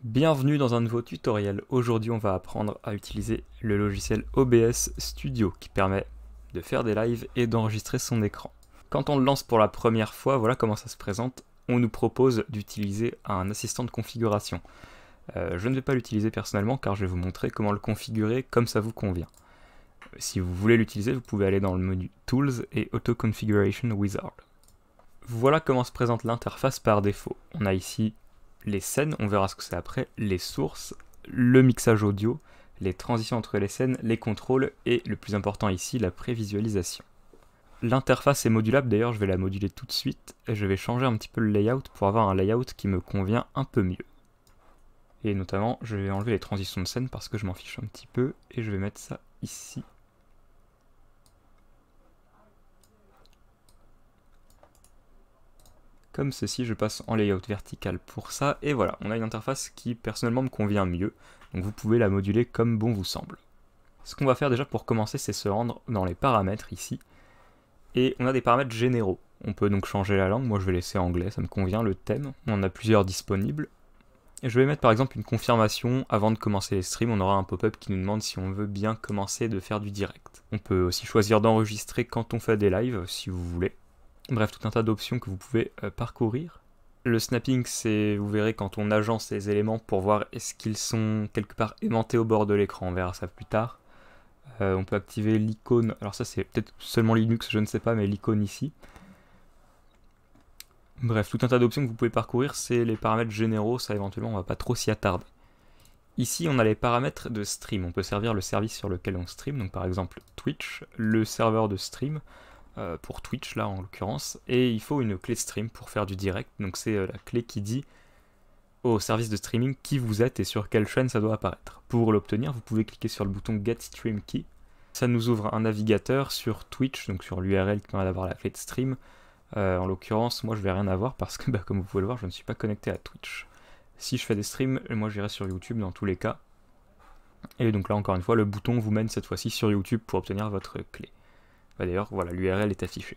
Bienvenue dans un nouveau tutoriel. Aujourd'hui on va apprendre à utiliser le logiciel OBS Studio qui permet de faire des lives et d'enregistrer son écran. Quand on le lance pour la première fois, voilà comment ça se présente. On nous propose d'utiliser un assistant de configuration. Je ne vais pas l'utiliser personnellement car je vais vous montrer comment le configurer comme ça vous convient. Si vous voulez l'utiliser, vous pouvez aller dans le menu Tools et Auto Configuration Wizard. Voilà comment se présente l'interface par défaut. On a ici les scènes, on verra ce que c'est après, les sources, le mixage audio, les transitions entre les scènes, les contrôles et le plus important ici, la prévisualisation. L'interface est modulable, d'ailleurs je vais la moduler tout de suite et je vais changer un petit peu le layout pour avoir un layout qui me convient un peu mieux. Et notamment je vais enlever les transitions de scène parce que je m'en fiche un petit peu et je vais mettre ça ici. Comme ceci, je passe en layout vertical pour ça, et voilà, on a une interface qui personnellement me convient mieux, donc vous pouvez la moduler comme bon vous semble. Ce qu'on va faire déjà pour commencer, c'est se rendre dans les paramètres ici, et on a des paramètres généraux. On peut donc changer la langue, moi je vais laisser anglais, ça me convient, le thème, on en a plusieurs disponibles. Et je vais mettre par exemple une confirmation avant de commencer les streams, on aura un pop-up qui nous demande si on veut bien commencer de faire du direct. On peut aussi choisir d'enregistrer quand on fait des lives, si vous voulez. Bref, tout un tas d'options que vous pouvez parcourir. Le snapping, c'est, vous verrez, quand on agence les éléments pour voir est-ce qu'ils sont quelque part aimantés au bord de l'écran, on verra ça plus tard. On peut activer l'icône, alors ça c'est peut-être seulement Linux, je ne sais pas, mais l'icône ici. Bref, tout un tas d'options que vous pouvez parcourir, c'est les paramètres généraux, ça éventuellement on va pas trop s'y attarder. Ici on a les paramètres de stream, on peut servir le service sur lequel on stream, donc par exemple Twitch, le serveur de stream, pour Twitch là en l'occurrence, et il faut une clé stream pour faire du direct, donc c'est la clé qui dit au service de streaming qui vous êtes et sur quelle chaîne ça doit apparaître. Pour l'obtenir, vous pouvez cliquer sur le bouton Get Stream Key, ça nous ouvre un navigateur sur Twitch, donc sur l'URL qui permet d'avoir la clé de stream. En l'occurrence, moi je vais rien avoir parce que comme vous pouvez le voir, je ne suis pas connecté à Twitch. Si je fais des streams, moi j'irai sur YouTube dans tous les cas. Et donc là encore une fois, le bouton vous mène cette fois-ci sur YouTube pour obtenir votre clé. D'ailleurs, voilà, l'URL est affichée.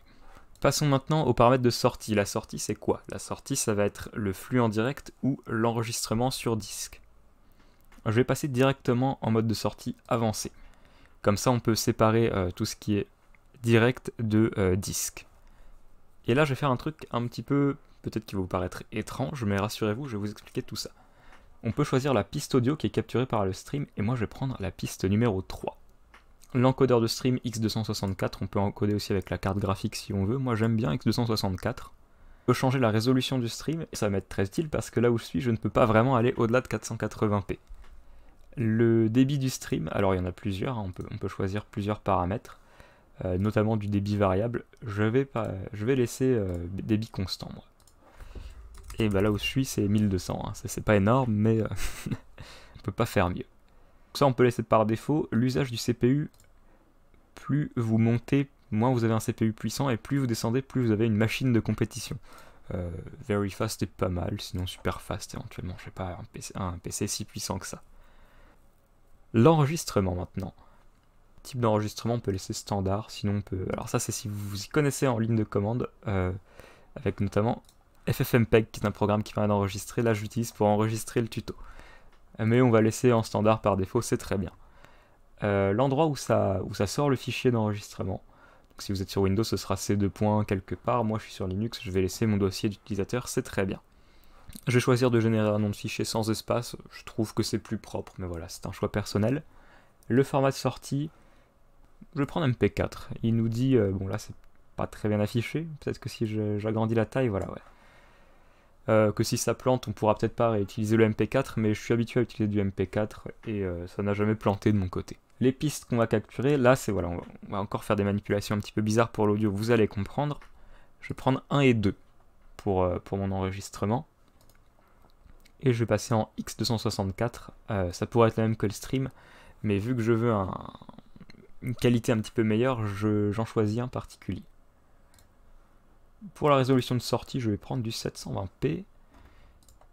Passons maintenant aux paramètres de sortie. La sortie, c'est quoi? La sortie, ça va être le flux en direct ou l'enregistrement sur disque. Je vais passer directement en mode de sortie avancé. Comme ça, on peut séparer tout ce qui est direct de disque. Et là, je vais faire un truc un petit peu, peut-être qui va vous paraître étrange, mais rassurez-vous, je vais vous expliquer tout ça. On peut choisir la piste audio qui est capturée par le stream, et moi je vais prendre la piste numéro 3. L'encodeur de stream X264, on peut encoder aussi avec la carte graphique si on veut. Moi j'aime bien X264. On peut changer la résolution du stream, et ça va être très utile parce que là où je suis, je ne peux pas vraiment aller au-delà de 480p. Le débit du stream, alors il y en a plusieurs, hein, on peut choisir plusieurs paramètres, notamment du débit variable. Je vais laisser débit constant, moi. Et bah là où je suis, c'est 1200, hein. C'est pas énorme, mais on peut pas faire mieux. Ça on peut laisser par défaut. L'usage du CPU, plus vous montez, moins vous avez un CPU puissant, et plus vous descendez, plus vous avez une machine de compétition. Very fast est pas mal, sinon super fast éventuellement, je sais pas, un PC si puissant que ça. L'enregistrement maintenant. Type d'enregistrement on peut laisser standard, sinon on peut... Alors ça c'est si vous vous y connaissez en ligne de commande, avec notamment FFmpeg qui est un programme qui permet d'enregistrer, là j'utilise pour enregistrer le tuto. Mais on va laisser en standard par défaut, c'est très bien. L'endroit où ça sort le fichier d'enregistrement, donc si vous êtes sur Windows ce sera C2 points quelque part, moi je suis sur Linux, je vais laisser mon dossier d'utilisateur, c'est très bien. Je vais choisir de générer un nom de fichier sans espace, je trouve que c'est plus propre, mais voilà, c'est un choix personnel. Le format de sortie, je vais prendre MP4, il nous dit, bon là c'est pas très bien affiché, peut-être que si j'agrandis la taille, voilà, ouais. Que si ça plante, on pourra peut-être pas réutiliser le MP4, mais je suis habitué à utiliser du MP4 et ça n'a jamais planté de mon côté. Les pistes qu'on va capturer, là c'est voilà, on va encore faire des manipulations un petit peu bizarres pour l'audio, vous allez comprendre. Je vais prendre 1 et 2 pour mon enregistrement. Et je vais passer en X264, ça pourrait être la même que le stream, mais vu que je veux une qualité un petit peu meilleure, j'en choisis un particulier. Pour la résolution de sortie, je vais prendre du 720p.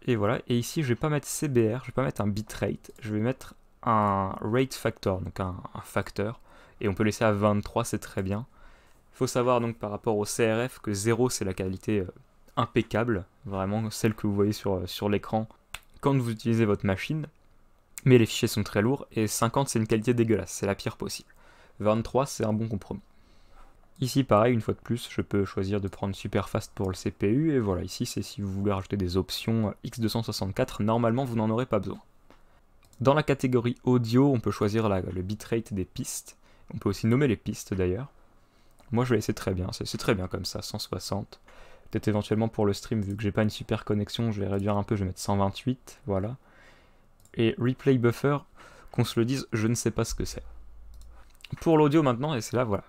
Et voilà, et ici je vais pas mettre CBR, je vais pas mettre un bitrate, je vais mettre un rate factor, donc un facteur. Et on peut laisser à 23, c'est très bien. Il faut savoir donc par rapport au CRF que 0 c'est la qualité impeccable, vraiment celle que vous voyez sur l'écran. quand vous utilisez votre machine, mais les fichiers sont très lourds, et 50 c'est une qualité dégueulasse, c'est la pire possible. 23 c'est un bon compromis. Ici pareil, une fois de plus, je peux choisir de prendre Superfast pour le CPU, et voilà, ici c'est si vous voulez rajouter des options X264, normalement vous n'en aurez pas besoin. Dans la catégorie audio, on peut choisir le bitrate des pistes, on peut aussi nommer les pistes d'ailleurs. Moi je vais laisser très bien, c'est très bien comme ça, 160. Peut-être éventuellement pour le stream, vu que j'ai pas une super connexion, je vais réduire un peu, je vais mettre 128, voilà. Et replay buffer, qu'on se le dise, je ne sais pas ce que c'est. Pour l'audio maintenant, et c'est là, voilà.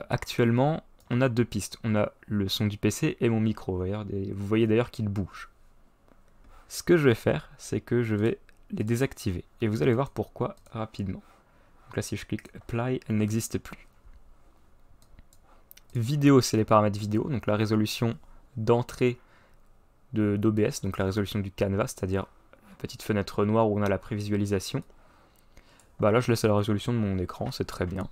Actuellement, on a deux pistes. On a le son du PC et mon micro. Vous voyez d'ailleurs qu'il bouge. Ce que je vais faire, c'est que je vais les désactiver. Et vous allez voir pourquoi rapidement. Donc là, si je clique Apply, elle n'existe plus. Vidéo, c'est les paramètres vidéo, donc la résolution d'entrée d'OBS, donc la résolution du canvas, c'est-à-dire la petite fenêtre noire où on a la prévisualisation. Bah là, je laisse la résolution de mon écran, c'est très bien.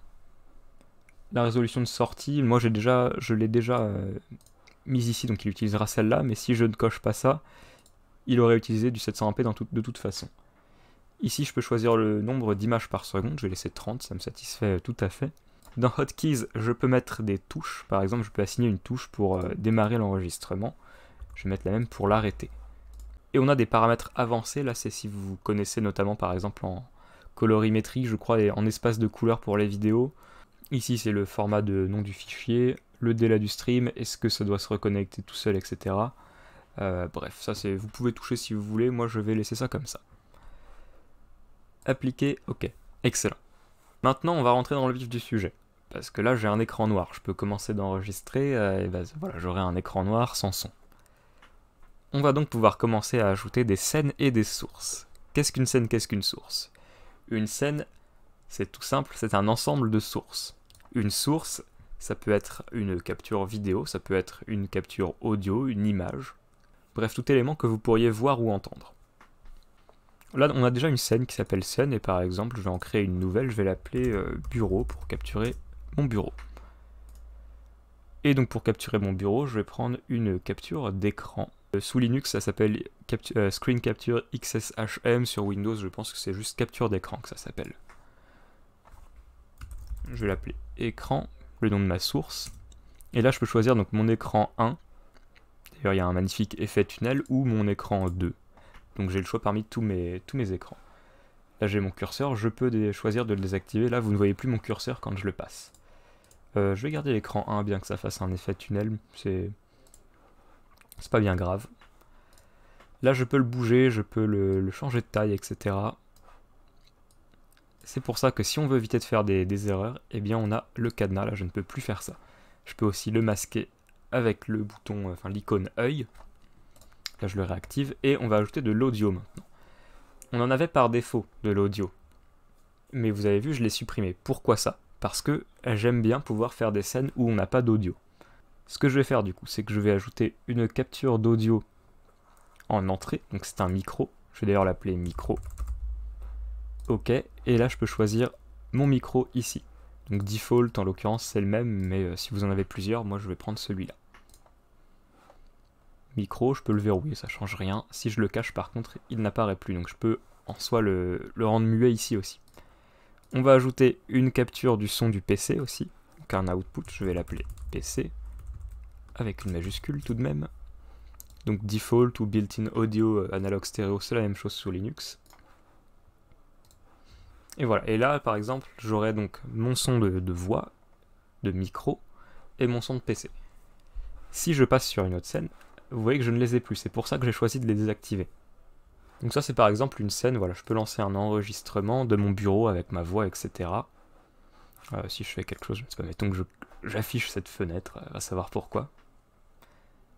La résolution de sortie, moi je l'ai déjà mise ici, donc il utilisera celle-là, mais si je ne coche pas ça, il aurait utilisé du 720p de toute façon. Ici, je peux choisir le nombre d'images par seconde, je vais laisser 30, ça me satisfait tout à fait. Dans Hotkeys, je peux mettre des touches, par exemple, je peux assigner une touche pour démarrer l'enregistrement. Je vais mettre la même pour l'arrêter. Et on a des paramètres avancés, là c'est si vous connaissez notamment par exemple en colorimétrie, je crois, et en espace de couleur pour les vidéos. Ici c'est le format de nom du fichier, le délai du stream, est-ce que ça doit se reconnecter tout seul, etc. Bref, ça c'est, vous pouvez toucher si vous voulez, moi je vais laisser ça comme ça. Appliquer, ok, excellent. Maintenant on va rentrer dans le vif du sujet, parce que là j'ai un écran noir, je peux commencer d'enregistrer, et ben, voilà, j'aurai un écran noir sans son. On va donc pouvoir commencer à ajouter des scènes et des sources. Qu'est-ce qu'une scène, qu'est-ce qu'une source? Une scène, c'est tout simple, c'est un ensemble de sources. Une source, ça peut être une capture vidéo, ça peut être une capture audio, une image. Bref, tout élément que vous pourriez voir ou entendre. Là, on a déjà une scène qui s'appelle scène, et par exemple, je vais en créer une nouvelle, je vais l'appeler bureau pour capturer mon bureau. Et donc pour capturer mon bureau, je vais prendre une capture d'écran. Sous Linux, ça s'appelle Screen Capture XSHM. Sur Windows, je pense que c'est juste capture d'écran que ça s'appelle. Je vais l'appeler écran, le nom de ma source. Et là, je peux choisir donc mon écran 1. D'ailleurs, il y a un magnifique effet tunnel, ou mon écran 2. Donc j'ai le choix parmi tous mes écrans. Là, j'ai mon curseur, je peux choisir de le désactiver. Là, vous ne voyez plus mon curseur quand je le passe. Je vais garder l'écran 1, bien que ça fasse un effet tunnel. C'est pas bien grave. Là, je peux le bouger, je peux le changer de taille, etc. C'est pour ça que si on veut éviter de faire des erreurs, eh bien on a le cadenas. Là, je ne peux plus faire ça. Je peux aussi le masquer avec le bouton, enfin l'icône œil. Là, je le réactive. Et on va ajouter de l'audio maintenant. On en avait par défaut de l'audio. Mais vous avez vu, je l'ai supprimé. Pourquoi ça? Parce que j'aime bien pouvoir faire des scènes où on n'a pas d'audio. Ce que je vais faire du coup, c'est que je vais ajouter une capture d'audio en entrée, donc c'est un micro, je vais d'ailleurs l'appeler micro. Ok, et là je peux choisir mon micro ici. Donc default en l'occurrence c'est le même, mais si vous en avez plusieurs, moi je vais prendre celui-là. Micro, je peux le verrouiller, ça change rien. Si je le cache par contre, il n'apparaît plus, donc je peux en soi le rendre muet ici aussi. On va ajouter une capture du son du PC aussi, donc un output, je vais l'appeler PC. Avec une majuscule tout de même. Donc default ou built-in audio analog stéréo, c'est la même chose sur Linux. Et voilà, et là par exemple, j'aurai donc mon son de voix, de micro, et mon son de PC. Si je passe sur une autre scène, vous voyez que je ne les ai plus, c'est pour ça que j'ai choisi de les désactiver. Donc ça c'est par exemple une scène, voilà, je peux lancer un enregistrement de mon bureau avec ma voix, etc. Si je fais quelque chose, je ne sais pas, mettons que j'affiche cette fenêtre, à savoir pourquoi.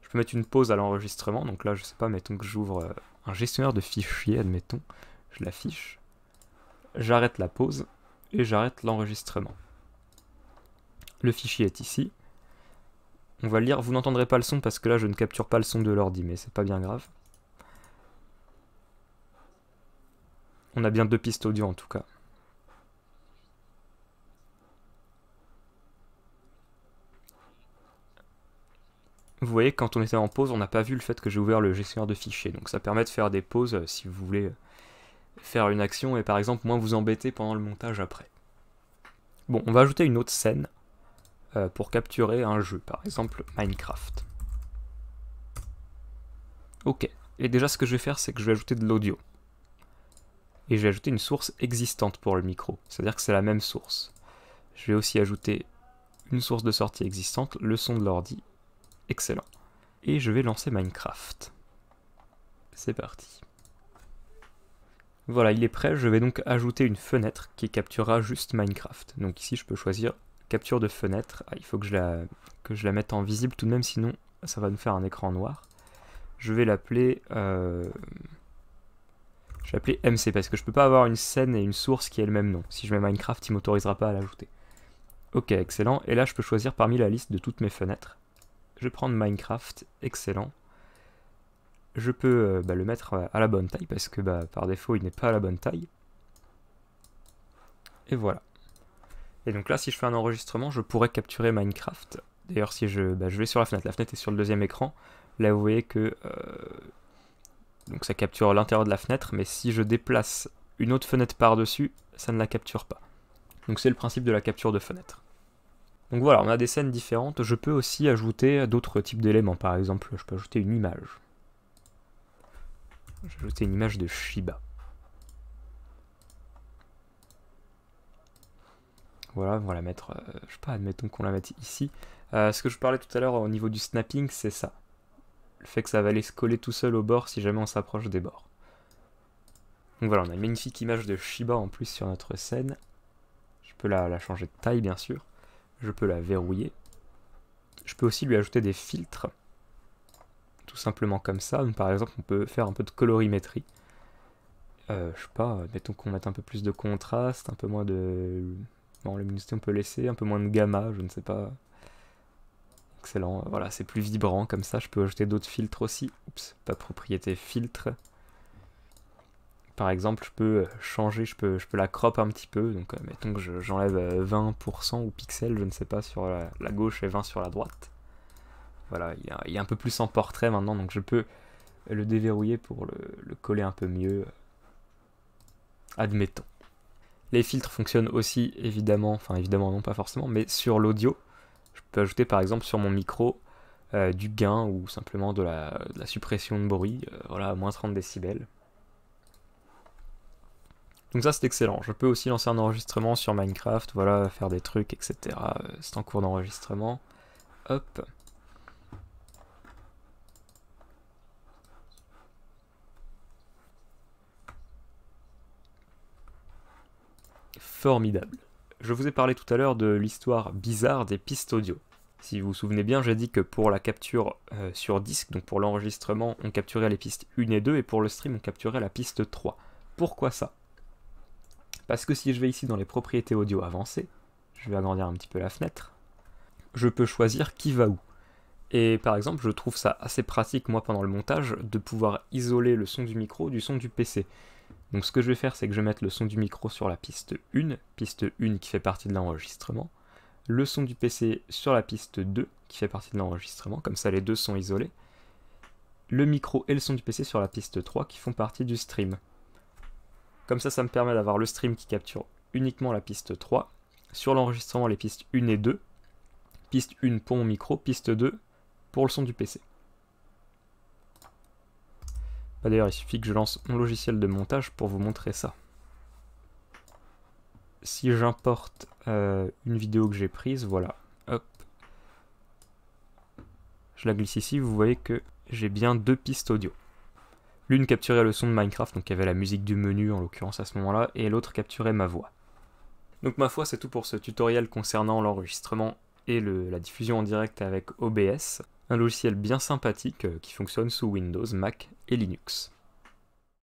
Je peux mettre une pause à l'enregistrement, donc là je sais pas, mettons que j'ouvre un gestionnaire de fichiers, admettons, je l'affiche, j'arrête la pause et j'arrête l'enregistrement. Le fichier est ici, on va le lire, vous n'entendrez pas le son parce que là je ne capture pas le son de l'ordi, mais c'est pas bien grave. On a bien deux pistes audio en tout cas. Vous voyez, quand on était en pause, on n'a pas vu le fait que j'ai ouvert le gestionnaire de fichiers. Donc ça permet de faire des pauses si vous voulez faire une action et par exemple moins vous embêter pendant le montage après. Bon, on va ajouter une autre scène pour capturer un jeu, par exemple Minecraft. Ok, et déjà ce que je vais faire, c'est que je vais ajouter de l'audio. Et je vais ajouter une source existante pour le micro, c'est-à-dire que c'est la même source. Je vais aussi ajouter une source de sortie existante, le son de l'ordi. Excellent. Et je vais lancer Minecraft. C'est parti. Voilà, il est prêt. Je vais donc ajouter une fenêtre qui capturera juste Minecraft. Donc ici, je peux choisir capture de fenêtre. Ah, il faut que je la mette en visible tout de même, sinon ça va nous faire un écran noir. Je vais l'appeler... Je vais l'appeler MC parce que je peux pas avoir une scène et une source qui aient le même nom. Si je mets Minecraft, il m'autorisera pas à l'ajouter. Ok, excellent. Et là, je peux choisir parmi la liste de toutes mes fenêtres. Je vais prendre Minecraft, excellent. Je peux le mettre à la bonne taille parce que par défaut, il n'est pas à la bonne taille. Et voilà. Et donc là, si je fais un enregistrement, je pourrais capturer Minecraft. D'ailleurs, si je vais sur la fenêtre est sur le deuxième écran. Là, vous voyez que... donc ça capture l'intérieur de la fenêtre, mais si je déplace une autre fenêtre par-dessus, ça ne la capture pas. Donc c'est le principe de la capture de fenêtre. Donc voilà, on a des scènes différentes. Je peux aussi ajouter d'autres types d'éléments. Par exemple, je peux ajouter une image. Je vais ajouter une image de Shiba. Voilà, on va la mettre, je sais pas, admettons qu'on la mette ici. Ce que je parlais tout à l'heure au niveau du snapping, c'est ça. Le fait que ça va aller se coller tout seul au bord si jamais on s'approche des bords. Donc voilà, on a une magnifique image de Shiba en plus sur notre scène. Je peux la changer de taille bien sûr. Je peux la verrouiller. Je peux aussi lui ajouter des filtres. Tout simplement comme ça. Donc par exemple, on peut faire un peu de colorimétrie. Je sais pas, mettons qu'on mette un peu plus de contraste, un peu moins de... Bon, luminosité on peut laisser, un peu moins de gamma, je ne sais pas. Excellent, voilà, c'est plus vibrant comme ça. Je peux ajouter d'autres filtres aussi. Oups, pas propriété filtre. Par exemple, je peux changer, je peux la crop un petit peu. Donc, mettons que j'enlève 20% ou pixels, je ne sais pas, sur la gauche et 20 sur la droite. Voilà, il est un peu plus en portrait maintenant, donc je peux le déverrouiller pour le coller un peu mieux. Admettons. Les filtres fonctionnent aussi, évidemment, enfin évidemment non pas forcément, mais sur l'audio. Je peux ajouter par exemple sur mon micro du gain ou simplement de la suppression de bruit, voilà, à moins 30 décibels. Donc ça c'est excellent. Je peux aussi lancer un enregistrement sur Minecraft, voilà, faire des trucs, etc. C'est en cours d'enregistrement. Hop. Formidable. Je vous ai parlé tout à l'heure de l'histoire bizarre des pistes audio. Si vous vous souvenez bien, j'ai dit que pour la capture sur disque, donc pour l'enregistrement, on capturait les pistes 1 et 2, et pour le stream, on capturait la piste 3. Pourquoi ça? Parce que si je vais ici dans les propriétés audio avancées, je vais agrandir un petit peu la fenêtre, je peux choisir qui va où. Et par exemple, je trouve ça assez pratique, moi, pendant le montage, de pouvoir isoler le son du micro du son du PC. Donc ce que je vais faire, c'est que je vais mettre le son du micro sur la piste 1 qui fait partie de l'enregistrement, le son du PC sur la piste 2, qui fait partie de l'enregistrement, comme ça les deux sont isolés, le micro et le son du PC sur la piste 3, qui font partie du stream. Comme ça me permet d'avoir le stream qui capture uniquement la piste 3, sur l'enregistrement les pistes 1 et 2, piste 1 pour mon micro, piste 2 pour le son du PC. D'ailleurs, il suffit que je lance mon logiciel de montage pour vous montrer ça. Si j'importe une vidéo que j'ai prise, voilà, hop, je la glisse ici, vous voyez que j'ai bien deux pistes audio. L'une capturait le son de Minecraft, donc il y avait la musique du menu en l'occurrence à ce moment-là, et l'autre capturait ma voix. Donc ma foi, c'est tout pour ce tutoriel concernant l'enregistrement et la diffusion en direct avec OBS, un logiciel bien sympathique qui fonctionne sous Windows, Mac et Linux.